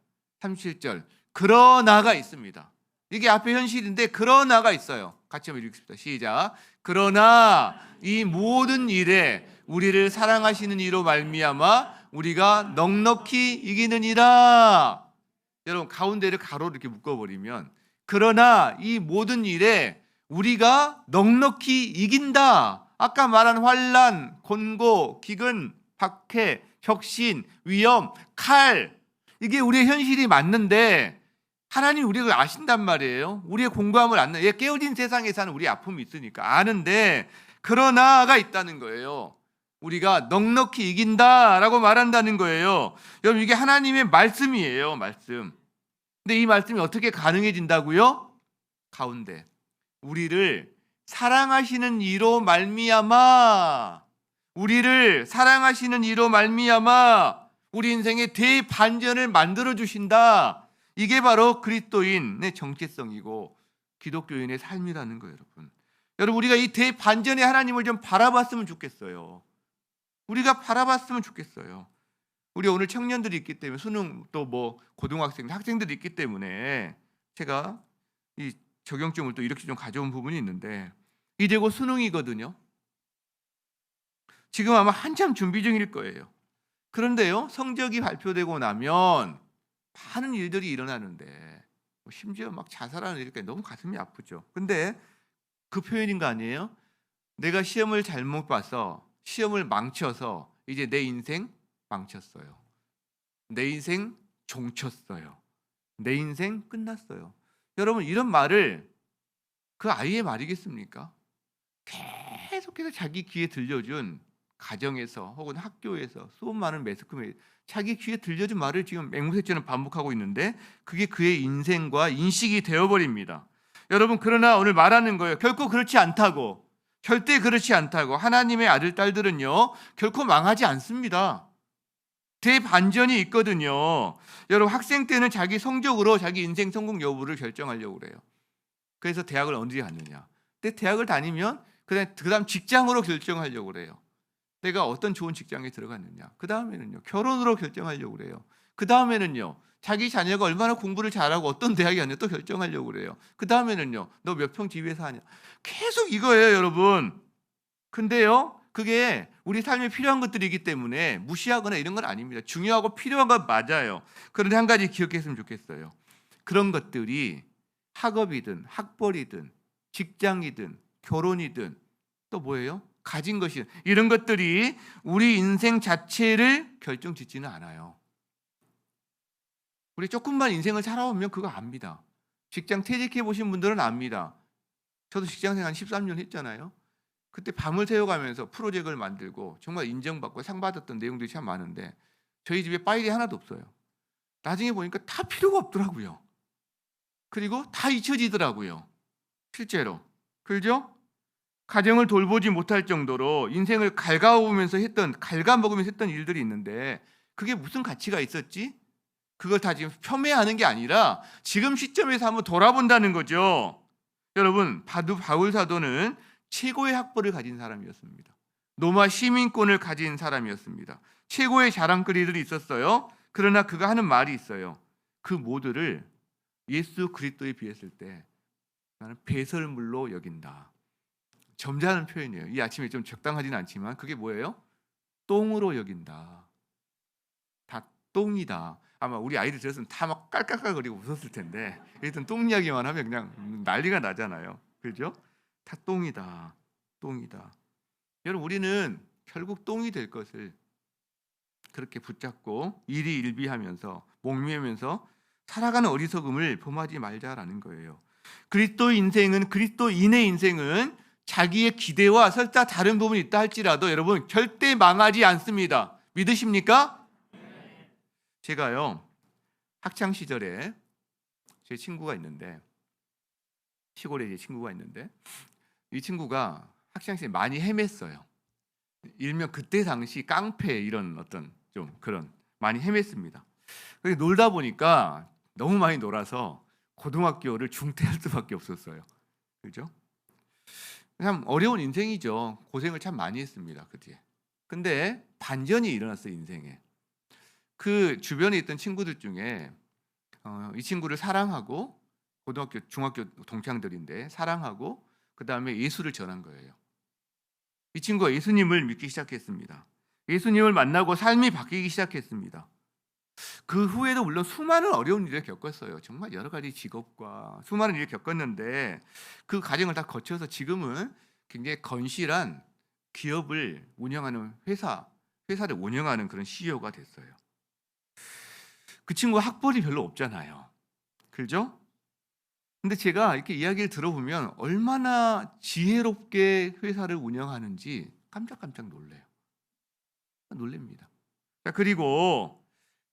그러나가 있습니다. 이게 앞에 현실인데 그러나가 있어요. 같이 한번 읽습니다. 시작. 그러나 이 모든 일에 우리를 사랑하시는 이로 말미암아 우리가 넉넉히 이기느니라. 여러분, 가운데를 가로로 이렇게 묶어버리면 그러나 이 모든 일에 우리가 넉넉히 이긴다. 아까 말한 환난, 곤고, 기근, 박해, 적신, 위험, 칼, 이게 우리의 현실이 맞는데 하나님 우리를 아신단 말이에요. 우리의 공감을 안 나. 깨어진 세상에 사는 우리 아픔이 있으니까 아는데 그러나가 있다는 거예요. 우리가 넉넉히 이긴다라고 말한다는 거예요. 여러분, 이게 하나님의 말씀이에요. 말씀. 근데 이 말씀이 어떻게 가능해진다고요? 가운데 우리를 사랑하시는 이로 말미암아, 우리를 사랑하시는 이로 말미암아 우리 인생의 대반전을 만들어 주신다. 이게 바로 그리스도인의 정체성이고 기독교인의 삶이라는 거예요, 여러분. 여러분, 우리가 이 대반전의 하나님을 좀 바라봤으면 좋겠어요. 우리가 바라봤으면 좋겠어요. 우리 오늘 청년들이 있기 때문에, 수능 또 고등학생, 학생들이 있기 때문에 제가 이 적용점을 또 이렇게 좀 가져온 부분이 있는데, 이제 곧 수능이거든요. 지금 아마 한참 준비 중일 거예요. 그런데요, 성적이 발표되고 나면 많은 일들이 일어나는데 심지어 막 자살하는 일까지 너무 가슴이 아프죠. 근데 그 표현인 거 아니에요? 내가 시험을 잘못 봐서 시험을 망쳐서 이제 내 인생 망쳤어요. 내 인생 종쳤어요. 내 인생 끝났어요. 여러분, 이런 말을 그 아이의 말이겠습니까? 계속해서 자기 귀에 들려준 가정에서 혹은 학교에서 수업 많은 매스컴에 자기 귀에 들려준 말을 지금 맹무새처럼 반복하고 있는데 그게 그의 인생과 인식이 되어버립니다. 여러분, 그러나 오늘 말하는 거예요. 결코 그렇지 않다고. 절대 그렇지 않다고. 하나님의 아들, 딸들은요, 결코 망하지 않습니다. 대반전이 있거든요. 여러분, 학생 때는 자기 성적으로 자기 인생 성공 여부를 결정하려고 그래요. 그래서 대학을 언제 갔느냐. 근데 대학을 다니면 그다음 직장으로 결정하려고 그래요. 내가 어떤 좋은 직장에 들어갔느냐. 그 다음에는요, 결혼으로 결정하려고 그래요. 그 다음에는요, 자기 자녀가 얼마나 공부를 잘하고 어떤 대학에 갔느냐 또 결정하려고 그래요. 그 다음에는요, 너 몇 평 집에 사냐. 계속 이거예요, 여러분. 근데요, 그게 우리 삶에 필요한 것들이기 때문에 무시하거나 이런 건 아닙니다. 중요하고 필요한 건 맞아요. 그런데 한 가지 기억했으면 좋겠어요. 그런 것들이 학업이든 학벌이든 직장이든 결혼이든 또 뭐예요? 가진 것이, 이런 것들이 우리 인생 자체를 결정짓지는 않아요. 우리 조금만 인생을 살아보면 그거 압니다. 직장 퇴직해 보신 분들은 압니다. 저도 직장생활 한 13년 했잖아요. 그때 밤을 새워가면서 프로젝트를 만들고 정말 인정받고 상 받았던 내용들이 참 많은데 저희 집에 파일이 하나도 없어요. 나중에 보니까 다 필요가 없더라고요. 그리고 다 잊혀지더라고요. 실제로. 그죠? 가정을 돌보지 못할 정도로 인생을 갉아먹으면서 했던 일들이 있는데 그게 무슨 가치가 있었지? 그걸 다 지금 폄훼하는 게 아니라 지금 시점에서 한번 돌아본다는 거죠. 여러분, 바울 사도는 최고의 학벌을 가진 사람이었습니다. 로마 시민권을 가진 사람이었습니다. 최고의 자랑거리들이 있었어요. 그러나 그가 하는 말이 있어요. 그 모두를 예수 그리스도에 비했을 때 나는 배설물로 여긴다. 점잖은 표현이에요. 이 아침에 좀 적당하지는 않지만 그게 뭐예요? 똥으로 여긴다. 다 똥이다. 아마 우리 아이들 들었으면 다 막 깔깔깔거리고 웃었을 텐데 일단 똥 이야기만 하면 그냥 난리가 나잖아요. 그죠? 다 똥이다. 똥이다. 여러분, 우리는 결국 똥이 될 것을 그렇게 붙잡고 일희일비하면서 목매면서 살아가는 어리석음을 범하지 말자라는 거예요. 그리스도인의 인생은 자기의 기대와 설사 다른 부분이 있다 할지라도 여러분 절대 망하지 않습니다. 믿으십니까? 제가요 학창 시절에 제 친구가 있는데 시골에 제 친구가 있는데 이 친구가 학창 시절에 많이 헤맸어요. 일명 그때 당시 깡패 이런 어떤 좀 그런 많이 헤맸습니다. 그래서 놀다 보니까 너무 많이 놀아서 고등학교를 중퇴할 수밖에 없었어요. 그죠? 참 어려운 인생이죠. 고생을 참 많이 했습니다. 그 뒤에. 근데 반전이 일어났어요, 인생에. 그 주변에 있던 친구들 중에 이 친구를 사랑하고 고등학교, 중학교 동창들인데 사랑하고 그 다음에 예수를 전한 거예요. 이 친구가 예수님을 믿기 시작했습니다. 예수님을 만나고 삶이 바뀌기 시작했습니다. 그 후에도 물론 수많은 어려운 일을 겪었어요. 정말 여러 가지 직업과 수많은 일을 겪었는데 그 과정을 다 거쳐서 지금은 굉장히 건실한 기업을 운영하는 회사를 운영하는 그런 CEO가 됐어요. 그 친구가 학벌이 별로 없잖아요. 그죠? 근데 제가 이렇게 이야기를 들어보면 얼마나 지혜롭게 회사를 운영하는지 깜짝깜짝 놀래요. 놀랍니다. 그리고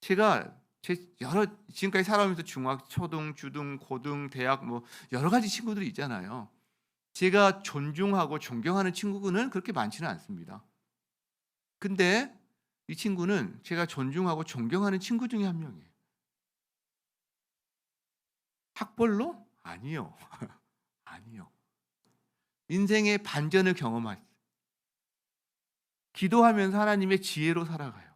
제가 지금까지 살아오면서 중학, 초등, 주등, 고등, 대학 뭐 여러 가지 친구들이 있잖아요. 제가 존중하고 존경하는 친구는 그렇게 많지는 않습니다. 근데 이 친구는 제가 존중하고 존경하는 친구 중에 한 명이에요. 학벌로? 아니요. 아니요. 인생의 반전을 경험했어요. 기도하면서 하나님의 지혜로 살아가요.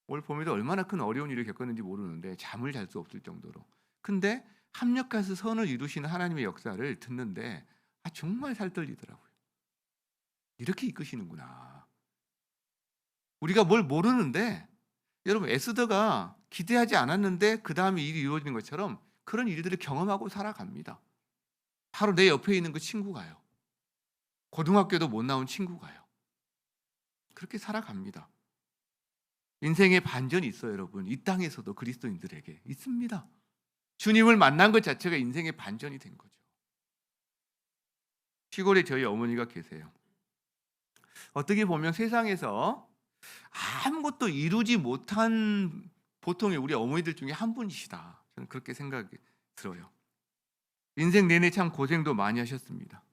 올 봄에도 얼마나 큰 어려운 일을 겪었는지 모르는데 잠을 잘 수 없을 정도로. 근데 합력해서 선을 이루시는 하나님의 역사를 듣는데 정말 살떨리더라고요. 이렇게 이끄시는구나. 우리가 뭘 모르는데 여러분 에스더가 기대하지 않았는데 그 다음에 일이 이루어지는 것처럼 그런 일들을 경험하고 살아갑니다. 바로 내 옆에 있는 그 친구가요. 고등학교도 못 나온 친구가요. 그렇게 살아갑니다. 인생의 반전이 있어요, 여러분. 이 땅에서도 그리스도인들에게 있습니다. 주님을 만난 것 자체가 인생의 반전이 된 거죠. 시골에 저희 어머니가 계세요. 어떻게 보면 세상에서 아무것도 이루지 못한 보통의 우리 어머니들 중에 한 분이시다. 저는 그렇게 생각이 들어요. 인생 내내 참 고생도 많이 하셨습니다.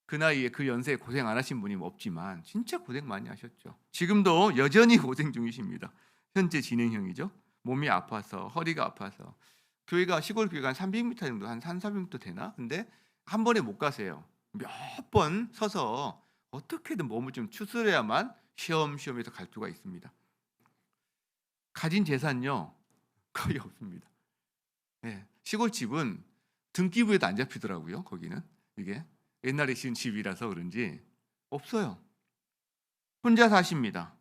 그 나이에 그 연세에 고생 안 하신 분이 없지만 진짜 고생 많이 하셨죠. 지금도 여전히 고생 중이십니다. 현재 진행형이죠. 몸이 아파서 허리가 아파서 교회가 시골 교회가 한 300m 정도 한 400m 되나? 근데 한 번에 못 가세요. 몇 번 서서 어떻게든 몸을 좀 추스려야만 시험시험해서 갈 수가 있습니다. 가진 재산요 거의 없습니다. 네, 시골집은 등기부에도 안 잡히더라고요. 거기는 이게 옛날에 지은 집이라서 그런지 없어요. 혼자 사십니다.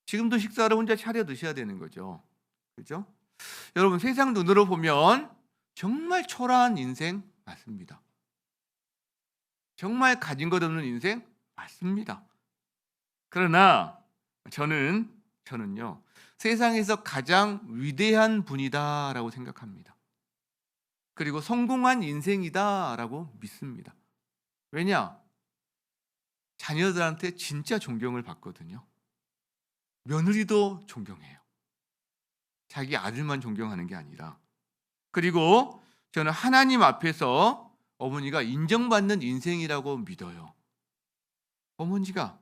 지금도 식사를 혼자 차려 드셔야 되는 거죠. 그죠? 여러분 세상 눈으로 보면 정말 초라한 인생 맞습니다. 정말 가진 것 없는 인생 맞습니다. 그러나 저는요 세상에서 가장 위대한 분이다라고 생각합니다. 그리고 성공한 인생이다라고 믿습니다. 왜냐? 자녀들한테 진짜 존경을 받거든요. 며느리도 존경해요. 자기 아들만 존경하는 게 아니라. 그리고 저는 하나님 앞에서 어머니가 인정받는 인생이라고 믿어요. 어머니가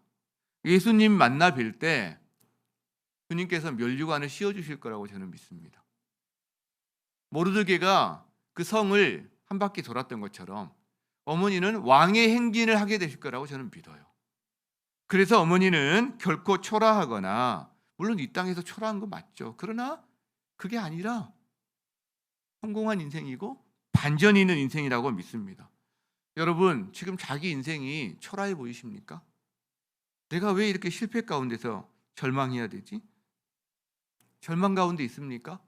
예수님 만나 뵐 때 주님께서 면류관을 씌워주실 거라고 저는 믿습니다. 모르드게가 그 성을 한 바퀴 돌았던 것처럼 어머니는 왕의 행진을 하게 되실 거라고 저는 믿어요. 그래서 어머니는 결코 초라하거나, 물론 이 땅에서 초라한 거 맞죠. 그러나 그게 아니라 성공한 인생이고 반전이 있는 인생이라고 믿습니다. 여러분, 지금 자기 인생이 초라해 보이십니까? 내가 왜 이렇게 실패 가운데서 절망해야 되지? 절망 가운데 있습니까?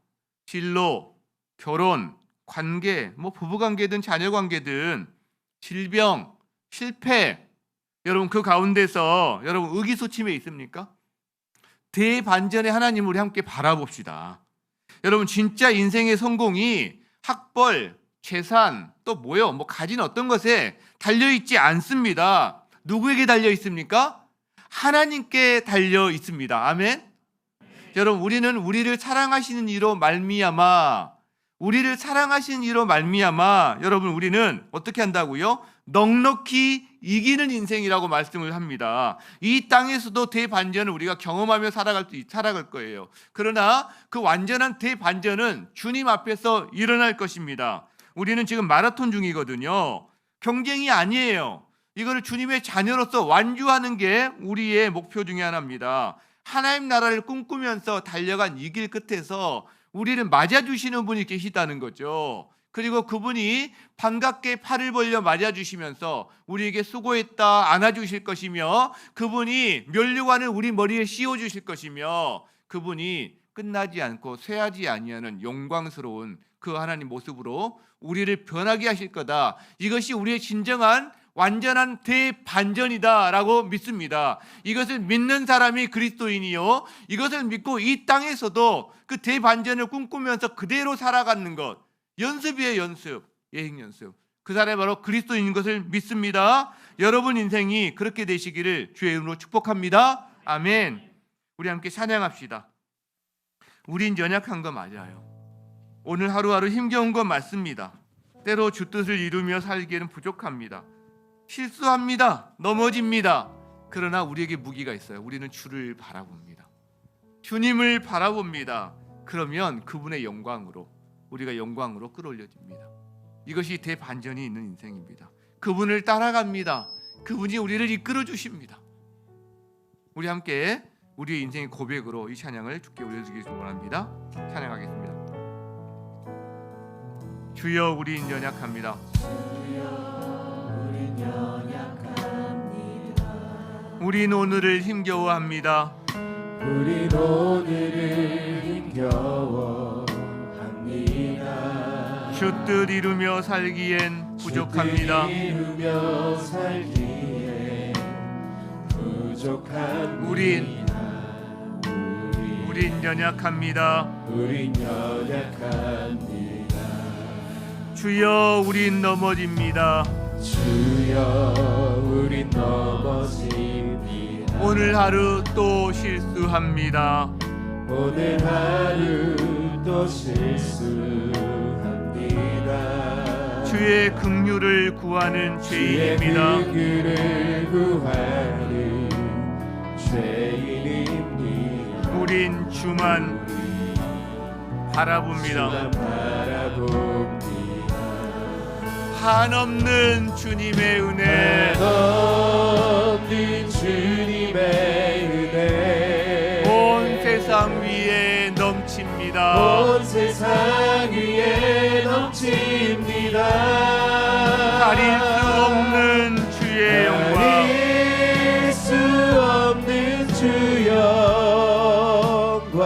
진로, 결혼, 관계, 부부관계든 자녀관계든 질병, 실패, 여러분 그 가운데서 여러분 의기소침해 있습니까? 대반전의 하나님을 우리 함께 바라봅시다. 여러분 진짜 인생의 성공이 학벌, 재산, 또 가진 어떤 것에 달려있지 않습니다. 누구에게 달려있습니까? 하나님께 달려있습니다. 아멘. 여러분 우리는 우리를 사랑하시는 이로 말미암아 여러분 우리는 어떻게 한다고요? 넉넉히 이기는 인생이라고 말씀을 합니다. 이 땅에서도 대반전을 우리가 경험하며 살아갈 거예요. 그러나 그 완전한 대반전은 주님 앞에서 일어날 것입니다. 우리는 지금 마라톤 중이거든요. 경쟁이 아니에요. 이거를 주님의 자녀로서 완주하는 게 우리의 목표 중에 하나입니다. 하나님 나라를 꿈꾸면서 달려간 이 길 끝에서 우리를 맞아주시는 분이 계시다는 거죠. 그리고 그분이 반갑게 팔을 벌려 맞아주시면서 우리에게 수고했다 안아주실 것이며, 그분이 면류관을 우리 머리에 씌워주실 것이며, 그분이 끝나지 않고 쇠하지 아니하는 영광스러운 그 하나님 모습으로 우리를 변하게 하실 거다. 이것이 우리의 진정한 완전한 대반전이다라고 믿습니다. 이것을 믿는 사람이 그리스도인이요, 이것을 믿고 이 땅에서도 그 대반전을 꿈꾸면서 그대로 살아가는 것, 연습이에요. 연습, 예행 연습. 그 사람이 바로 그리스도인인 것을 믿습니다. 여러분 인생이 그렇게 되시기를 주의 이름으로 축복합니다. 아멘. 우리 함께 찬양합시다. 우린 연약한 거 맞아요. 오늘 하루하루 힘겨운 건 맞습니다. 때로 주 뜻을 이루며 살기에는 부족합니다. 실수합니다. 넘어집니다. 그러나 우리에게 무기가 있어요. 우리는 주를 바라봅니다. 주님을 바라봅니다. 그러면 그분의 영광으로 우리가 영광으로 끌어올려집니다. 이것이 대반전이 있는 인생입니다. 그분을 따라갑니다. 그분이 우리를 이끌어 주십니다. 우리 함께 우리의 인생의 고백으로 이 찬양을 주께 올려드리기 원합니다. 찬양하겠습니다. 주여 우린 연약합니다. 우린 오늘을 힘겨워합니다. 우린 오늘을 힘겨워합니다. 주 뜻 이루며 살기엔 부족합니다. 이루며 살기엔 부족합니다. 우린 연약합니다. 우린 연약합니다. 주여 우린 넘어집니다. 주여 우린 넘어집니다. 오늘 하루 또 실수합니다. 오늘 하루 또 실수합니다. 주의 긍휼을 구하는 죄인입니다. 주의 긍휼을 구하는 죄인입니다. 우린 주만 바라봅니다. 주만 바라봅니다. 한없는 주님의 은혜, 한없는 주님의 은혜 온 세상 위에 넘칩니다. 온 세상 위에 넘칩니다. 가릴 수 없는 주의 영광, 가릴 수 없는 주 영광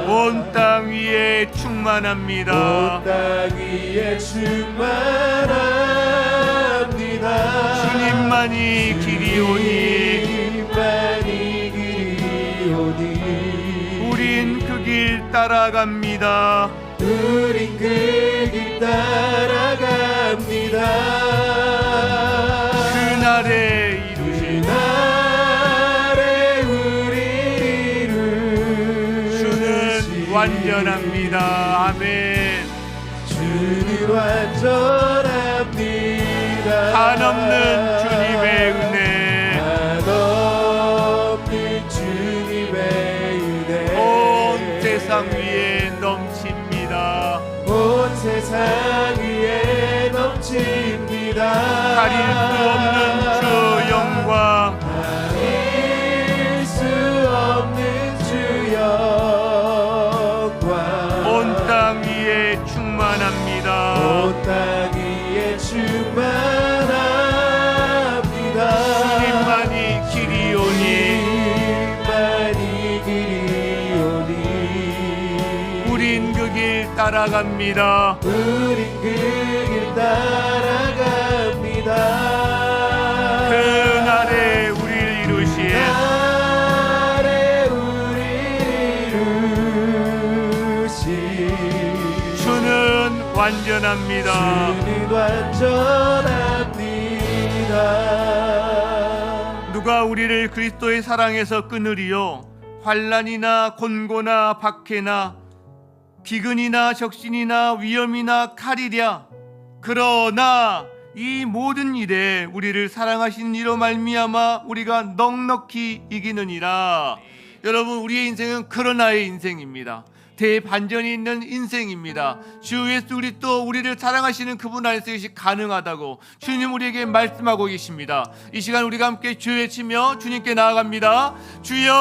온 땅 위에 충만합니다. 온 땅 위에 충만합니다. 주님만이 길이오니, 주님만이 길이오니 우린 그 길 따라갑니다. 우린 그 길 따라갑니다. 그 완전합니다. 아멘. 주는 완전합니다. 한없는 주님의 은혜, 한없는 주님의 은혜 온 세상 위에 넘칩니다. 온 세상 위에 넘칩니다. 가릴 수 없는 주 영광, 가릴 수 없는 주 영광 온 땅 위에 충만합니다. 온 땅 위에 충만합니다. 주님만이 길이오니, 주님만이 길이오니 우린 그 길 따라갑니다. 우린 그 길 따라갑니다. 그날에 우리를 이루신 그날에 우리를 이루신 주는 완전합니다. 주는 완전합니다. 누가 우리를 그리스도의 사랑에서 끊으리요? 환난이나 곤고나 박해나 기근이나 적신이나 위험이나 칼이랴. 그러나 이 모든 일에 우리를 사랑하시는 이로 말미암아 우리가 넉넉히 이기느니라. 여러분, 우리의 인생은 그러나의 인생입니다. 대반전이 있는 인생입니다. 주 예수 그리스도 우리를 사랑하시는 그분 안에서 이것이 가능하다고 주님 우리에게 말씀하고 계십니다. 이 시간 우리가 함께 주 외치며 주님께 나아갑니다. 주여